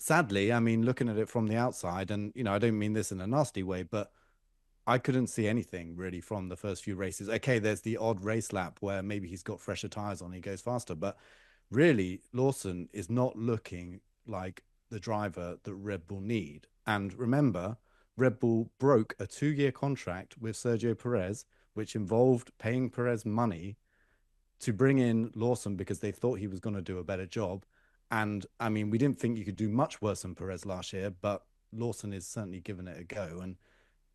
sadly, I mean, looking at it from the outside, and I don't mean this in a nasty way, but I couldn't see anything really from the first few races. Okay, there's the odd race lap where maybe he's got fresher tires on, he goes faster, but really, Lawson is not looking like the driver that Red Bull need. And remember, Red Bull broke a 2-year contract with Sergio Perez, which involved paying Perez money to bring in Lawson because they thought he was going to do a better job. And I mean, we didn't think you could do much worse than Perez last year, but Lawson is certainly giving it a go. And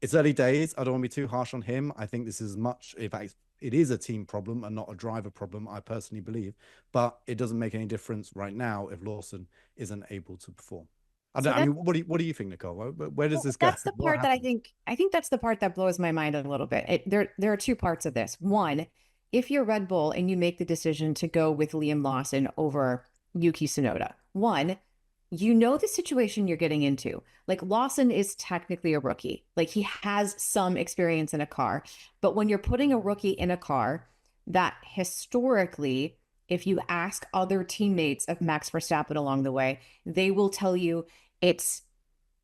it's early days. I don't want to be too harsh on him. I think this is much, in fact, it is a team problem and not a driver problem, I personally believe. But it doesn't make any difference right now if Lawson isn't able to perform. So I mean, that's what do you think, Nicole? Where does well, this go? that's the What part that happens? I think that's the part that blows my mind a little bit. There are two parts of this. One, if you're Red Bull and you make the decision to go with Liam Lawson over Yuki Tsunoda, one, you know the situation you're getting into. Like Lawson is technically a rookie. Like he has some experience in a car, but when you're putting a rookie in a car that historically, if you ask other teammates of Max Verstappen along the way, they will tell you it's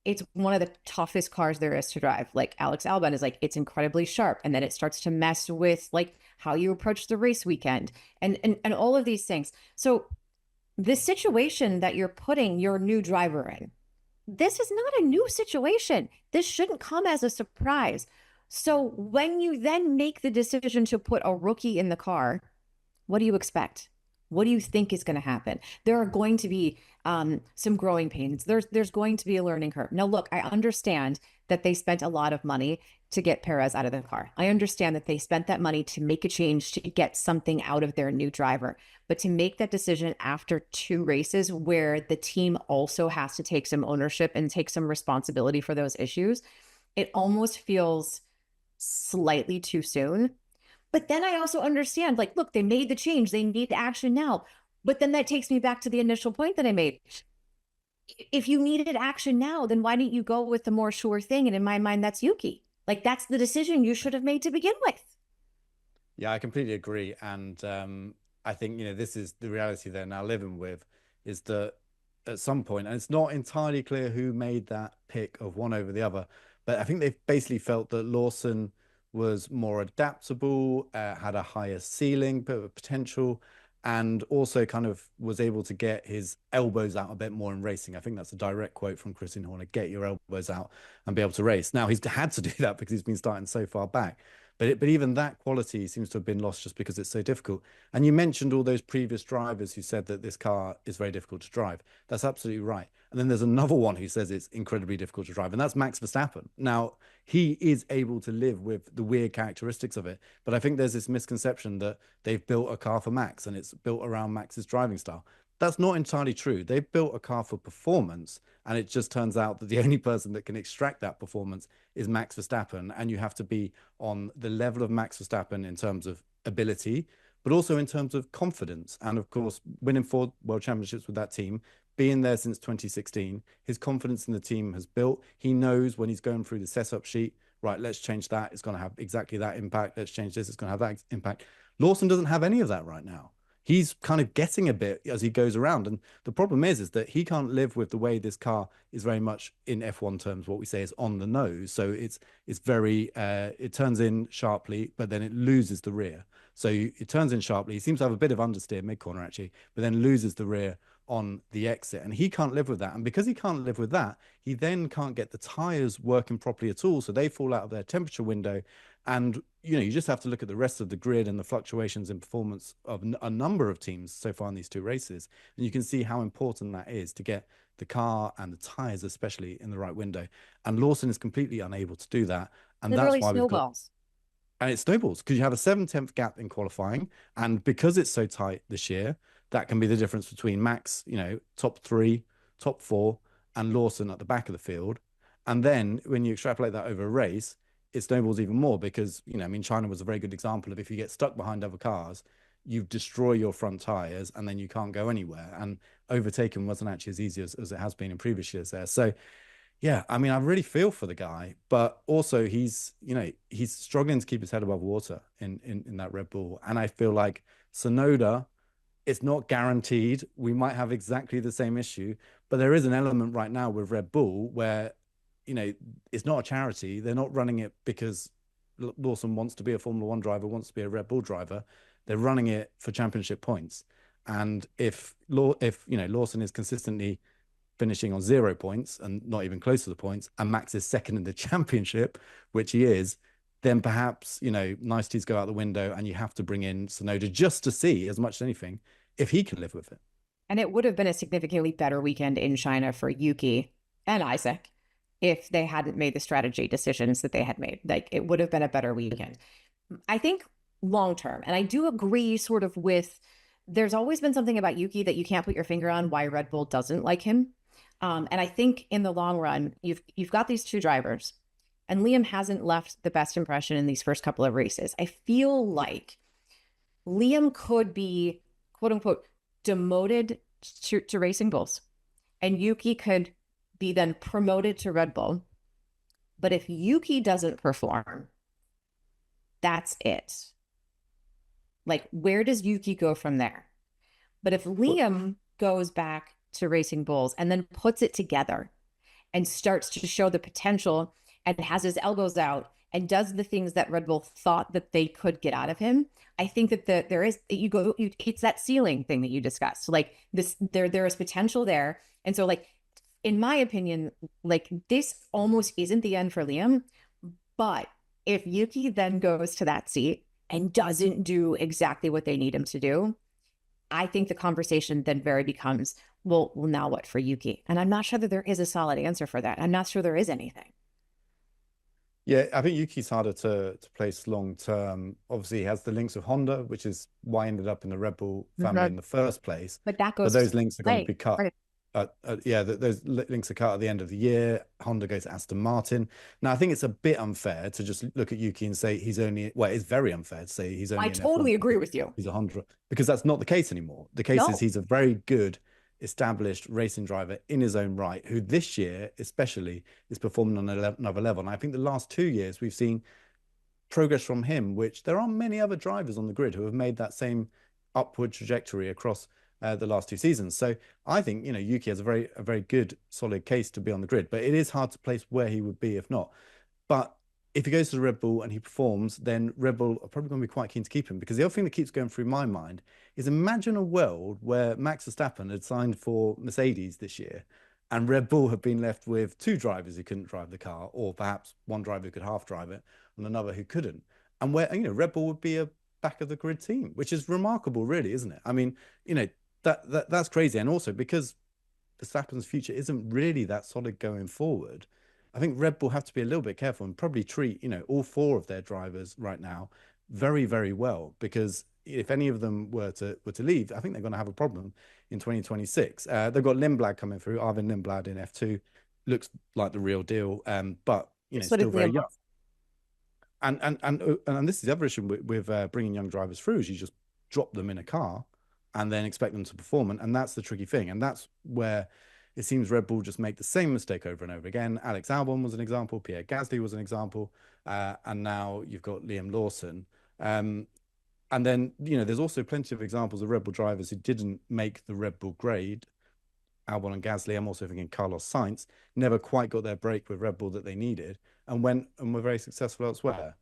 it's one of the toughest cars there is to drive. Like Alex Albon is like, it's incredibly sharp. And then it starts to mess with like how you approach the race weekend and all of these things. So this situation that you're putting your new driver in, this is not a new situation. This shouldn't come as a surprise. So when you then make the decision to put a rookie in the car, what do you expect? What do you think is going to happen? There are going to be some growing pains. There's going to be a learning curve. Now, look, I understand that they spent a lot of money to get Perez out of the car. I understand that they spent that money to make a change to get something out of their new driver. But to make that decision after 2 races where the team also has to take some ownership and take some responsibility for those issues, it almost feels slightly too soon. But then I also understand, like, look, they made the change. They need action now. But then that takes me back to the initial point that I made. If you needed action now, then why didn't you go with the more sure thing? And in my mind, that's Yuki. Like, that's the decision you should have made to begin with. Yeah, I completely agree. And I think, this is the reality they're now living with is that at some point, and it's not entirely clear who made that pick of one over the other, but I think they've basically felt that Lawson was more adaptable, had a higher ceiling, bit of potential, and also kind of was able to get his elbows out a bit more in racing. I think that's a direct quote from Christian Horner, get your elbows out and be able to race. Now, he's had to do that because he's been starting so far back. But even that quality seems to have been lost just because it's so difficult. And you mentioned all those previous drivers who said that this car is very difficult to drive. That's absolutely right. And then there's another one who says it's incredibly difficult to drive, and that's Max Verstappen. Now, he is able to live with the weird characteristics of it, but I think there's this misconception that they've built a car for Max and it's built around Max's driving style. That's not entirely true. They've built a car for performance, and it just turns out that the only person that can extract that performance is Max Verstappen, and you have to be on the level of Max Verstappen in terms of ability, but also in terms of confidence. And of course, winning 4 world championships with that team, being there since 2016, his confidence in the team has built. He knows when he's going through the setup sheet, right, let's change that. It's going to have exactly that impact. Let's change this. It's going to have that impact. Lawson doesn't have any of that right now. He's kind of getting a bit as he goes around. And the problem is that he can't live with the way this car is very much in F1 terms, what we say is on the nose. So it's very, it turns in sharply, but then it loses the rear. So it turns in sharply. He seems to have a bit of understeer mid-corner actually, but then loses the rear on the exit. And he can't live with that. And because he can't live with that, he then can't get the tires working properly at all. So they fall out of their temperature window. And, you just have to look at the rest of the grid and the fluctuations in performance of a number of teams so far in these 2 races. And you can see how important that is to get the car and the tires, especially in the right window. And Lawson is completely unable to do that. And that's Literally why we've got, snowballs. and it snowballs because you have a 7/10 gap in qualifying. And because it's so tight this year, that can be the difference between Max, top 3, top 4, and Lawson at the back of the field. And then when you extrapolate that over a race, it snowballs even more because, I mean, China was a very good example of if you get stuck behind other cars, you destroy your front tires and then you can't go anywhere. And overtaking wasn't actually as easy as it has been in previous years there. So, yeah, I mean, I really feel for the guy, but also he's struggling to keep his head above water in that Red Bull. And I feel like Sonoda it's not guaranteed. We might have exactly the same issue, but there is an element right now with Red Bull where, it's not a charity. They're not running it because Lawson wants to be a Formula One driver, wants to be a Red Bull driver. They're running it for championship points. And if Lawson is consistently finishing on 0 points and not even close to the points, and Max is second in the championship, which he is, then perhaps, niceties go out the window and you have to bring in Tsunoda just to see, as much as anything, if he can live with it. And it would have been a significantly better weekend in China for Yuki and Isaac if they hadn't made the strategy decisions that they had made. Like, it would have been a better weekend. I think long term, and I do agree sort of with, there's always been something about Yuki that you can't put your finger on why Red Bull doesn't like him. And I think in the long run, you've got these two drivers, and Liam hasn't left the best impression in these first couple of races. I feel like Liam could be, quote unquote, demoted to Racing Bulls, and Yuki could be then promoted to Red Bull. But if Yuki doesn't perform, that's it. Like, where does Yuki go from there? But if Liam goes back to Racing Bulls and then puts it together and starts to show the potential and has his elbows out and does the things that Red Bull thought that they could get out of him, I think that it's that ceiling thing that you discussed. So like this, there is potential there. And so like, in my opinion, like this almost isn't the end for Liam, but if Yuki then goes to that seat and doesn't do exactly what they need him to do, I think the conversation then very becomes, well, now what for Yuki? And I'm not sure that there is a solid answer for that. I'm not sure there is anything. Yeah, I think Yuki's harder to place long term. Obviously, he has the links with Honda, which is why he ended up in the Red Bull family in the first place. But that But goes those links are going to be cut. Right. Those links are cut at the end of the year. Honda goes to Aston Martin. Now, I think it's a bit unfair to just look at Yuki and say he's only, well, it's very unfair to say he's only I an totally F1. agree with you. He's a Honda, because that's not the case anymore. The case is he's a very good, established racing driver in his own right, who this year especially is performing on another level. And I think the last 2 years we've seen progress from him, which there aren't many other drivers on the grid who have made that same upward trajectory across the last 2 seasons. So I think, Yuki has a very good, solid case to be on the grid, but it is hard to place where he would be if not. But if he goes to the Red Bull and he performs, then Red Bull are probably going to be quite keen to keep him, because the other thing that keeps going through my mind is, imagine a world where Max Verstappen had signed for Mercedes this year and Red Bull have been left with two drivers who couldn't drive the car, or perhaps one driver who could half drive it and another who couldn't. And where, Red Bull would be a back of the grid team, which is remarkable, really, isn't it? I mean, that's crazy. And also because Verstappen's future isn't really that solid going forward, I think Red Bull have to be a little bit careful and probably treat, all four of their drivers right now very, very well, because if any of them were to leave, I think they're going to have a problem in 2026. They've got Lindblad coming through, Arvin Lindblad in F2, looks like the real deal, but still very young. And this is the other issue with bringing young drivers through, is you just drop them in a car and then expect them to perform, and that's the tricky thing, and that's where it seems Red Bull just make the same mistake over and over again. Alex Albon was an example, Pierre Gasly was an example, and now you've got Liam Lawson. And then, there's also plenty of examples of Red Bull drivers who didn't make the Red Bull grade. Albon and Gasly, I'm also thinking Carlos Sainz, never quite got their break with Red Bull that they needed and went and were very successful elsewhere.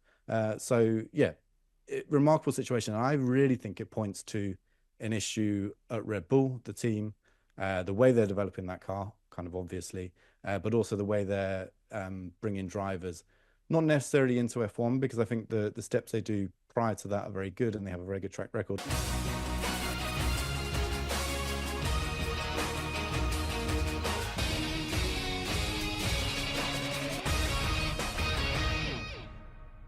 Remarkable situation. And I really think it points to an issue at Red Bull, the team, the way they're developing that car, kind of obviously, but also the way they're bringing drivers, not necessarily into F1, because I think the steps they do prior to that are very good and they have a very good track record.